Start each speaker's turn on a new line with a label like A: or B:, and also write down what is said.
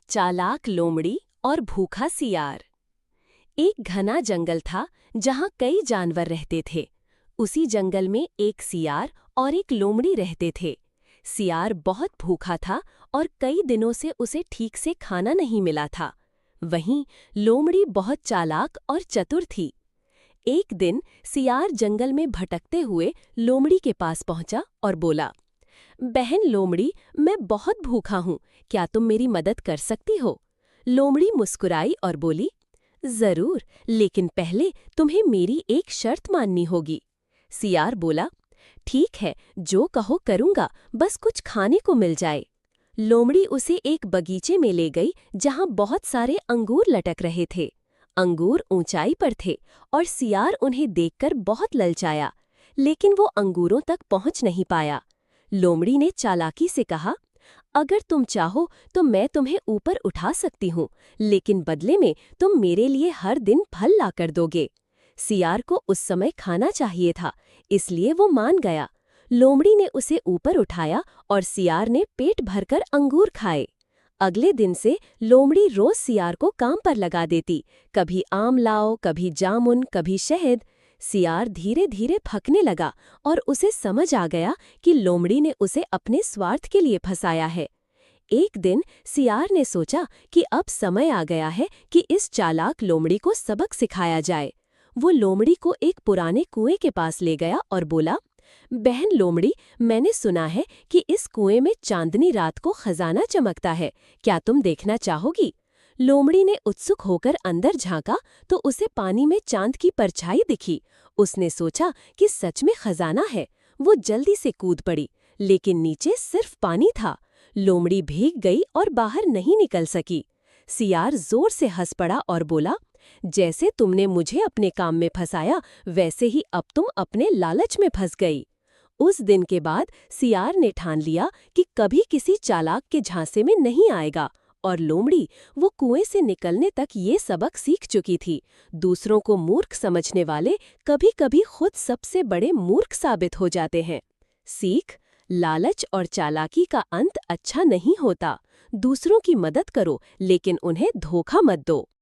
A: चालाक लोमड़ी और भूखा सियार। एक घना जंगल था जहां कई जानवर रहते थे। उसी जंगल में एक सियार और एक लोमड़ी रहते थे। सियार बहुत भूखा था और कई दिनों से उसे ठीक से खाना नहीं मिला था। वहीं लोमड़ी बहुत चालाक और चतुर थी। एक दिन सियार जंगल में भटकते हुए लोमड़ी के पास पहुंचा और बोला, बहन लोमड़ी, मैं बहुत भूखा हूँ, क्या तुम मेरी मदद कर सकती हो? लोमड़ी मुस्कुराई और बोली, जरूर, लेकिन पहले तुम्हें मेरी एक शर्त माननी होगी। सियार बोला, ठीक है, जो कहो करूँगा, बस कुछ खाने को मिल जाए। लोमड़ी उसे एक बगीचे में ले गई जहाँ बहुत सारे अंगूर लटक रहे थे। अंगूर ऊंचाई पर थे और सियार उन्हें देखकर बहुत ललचाया, लेकिन वो अंगूरों तक पहुँच नहीं पाया। लोमड़ी ने चालाकी से कहा, अगर तुम चाहो तो मैं तुम्हें ऊपर उठा सकती हूँ, लेकिन बदले में तुम मेरे लिए हर दिन फल लाकर दोगे। सियार को उस समय खाना चाहिए था, इसलिए वो मान गया। लोमड़ी ने उसे ऊपर उठाया और सियार ने पेट भरकर अंगूर खाए। अगले दिन से लोमड़ी रोज सियार को काम पर लगा देती, कभी आम लाओ, कभी जामुन, कभी शहद। सियार धीरे धीरे थकने लगा और उसे समझ आ गया कि लोमड़ी ने उसे अपने स्वार्थ के लिए फंसाया है। एक दिन सियार ने सोचा कि अब समय आ गया है कि इस चालाक लोमड़ी को सबक सिखाया जाए। वो लोमड़ी को एक पुराने कुएं के पास ले गया और बोला, बहन लोमड़ी, मैंने सुना है कि इस कुएं में चांदनी रात को खजाना चमकता है, क्या तुम देखना चाहोगी? लोमड़ी ने उत्सुक होकर अंदर झांका तो उसे पानी में चांद की परछाई दिखी। उसने सोचा कि सच में खजाना है। वो जल्दी से कूद पड़ी, लेकिन नीचे सिर्फ पानी था। लोमड़ी भीग गई और बाहर नहीं निकल सकी। सियार जोर से हंस पड़ा और बोला, जैसे तुमने मुझे अपने काम में फंसाया, वैसे ही अब तुम अपने लालच में फंस गई। उस दिन के बाद सियार ने ठान लिया कि कभी किसी चालाक के झांसे में नहीं आएगा, और लोमड़ी वो कुएं से निकलने तक ये सबक सीख चुकी थी। दूसरों को मूर्ख समझने वाले कभी-कभी खुद सबसे बड़े मूर्ख साबित हो जाते हैं। सीख, लालच और चालाकी का अंत अच्छा नहीं होता। दूसरों की मदद करो, लेकिन उन्हें धोखा मत दो।